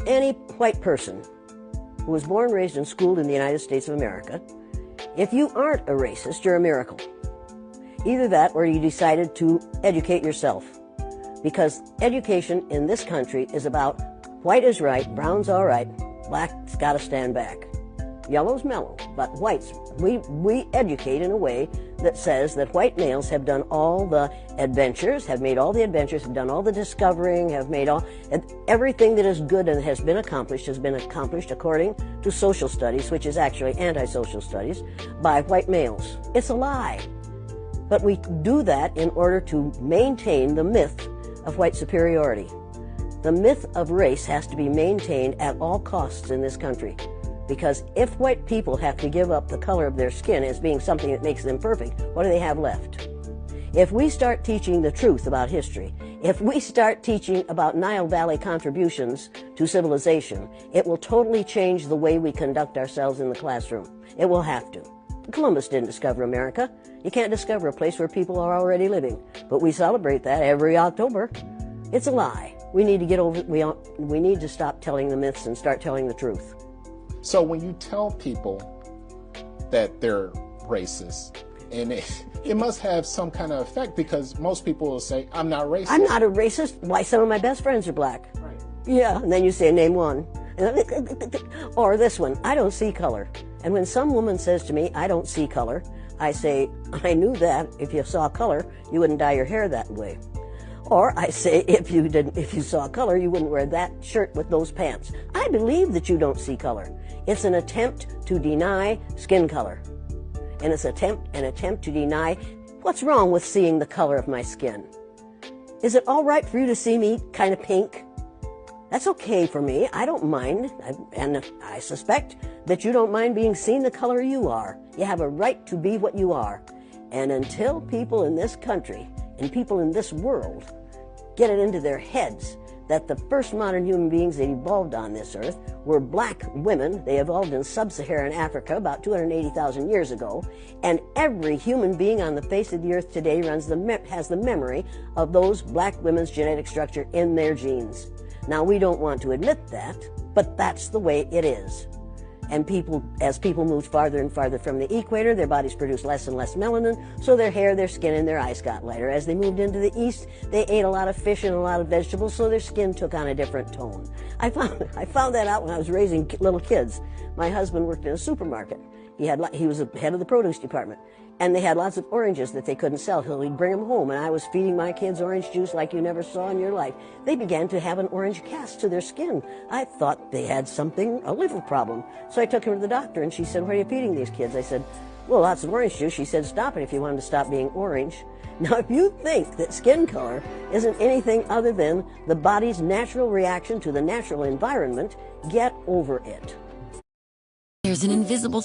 any white person who was born, raised, and schooled in the United States of America, if you aren't a racist, you're a miracle. Either that or you decided to educate yourself. Because education in this country is about white is right, brown's all right, black's got to stand back. Yellow's mellow, but whites, we educate in a way that says that white males have done all the adventures, have made all the adventures, have done all the discovering, have made everything that is good and has been accomplished according to social studies, which is actually anti-social studies, by white males. It's a lie. But we do that in order to maintain the myth of white superiority. The myth of race has to be maintained at all costs in this country. Because if white people have to give up the color of their skin as being something that makes them perfect, what do they have left? If we start teaching the truth about history, if we start teaching about Nile Valley contributions to civilization, it will totally change the way we conduct ourselves in the classroom. It will have to. Columbus didn't discover America. You can't discover a place where people are already living. But we celebrate that every October. It's a lie. We need to get over, we need to stop telling the myths and start telling the truth. So when you tell people that they're racist, and it must have some kind of effect, because most people will say, I'm not racist. I'm not a racist. Why, some of my best friends are black. Right. Yeah, and then you say, name one. Or this one, I don't see color. And when some woman says to me, I don't see color, I say, I knew that. If you saw color, you wouldn't dye your hair that way. Or I say, if you saw color, you wouldn't wear that shirt with those pants. I believe that you don't see color. It's an attempt to deny skin color. And it's an attempt to deny what's wrong with seeing the color of my skin. Is it all right for you to see me kind of pink? That's okay for me. I don't mind. And I suspect that you don't mind being seen the color you are. You have a right to be what you are. And until people in this country and people in this world get it into their heads that the first modern human beings that evolved on this earth were black women. They evolved in sub-Saharan Africa about 280,000 years ago, and every human being on the face of the earth today has the memory of those black women's genetic structure in their genes. Now, we don't want to admit that, but that's the way it is. And as people moved farther and farther from the equator, their bodies produced less and less melanin, so their hair, their skin, and their eyes got lighter. As they moved into the east, they ate a lot of fish and a lot of vegetables, so their skin took on a different tone. I found that out when I was raising little kids. My husband worked in a supermarket. He was the head of the produce department, and they had lots of oranges that they couldn't sell, so he'd bring them home, and I was feeding my kids orange juice like you never saw in your life. They began to have an orange cast to their skin. I thought they had a liver problem. So I took them to the doctor, and she said, what are you feeding these kids? I said, well, lots of orange juice. She said, stop it if you want them to stop being orange. Now, if you think that skin color isn't anything other than the body's natural reaction to the natural environment, get over it. There's an invisible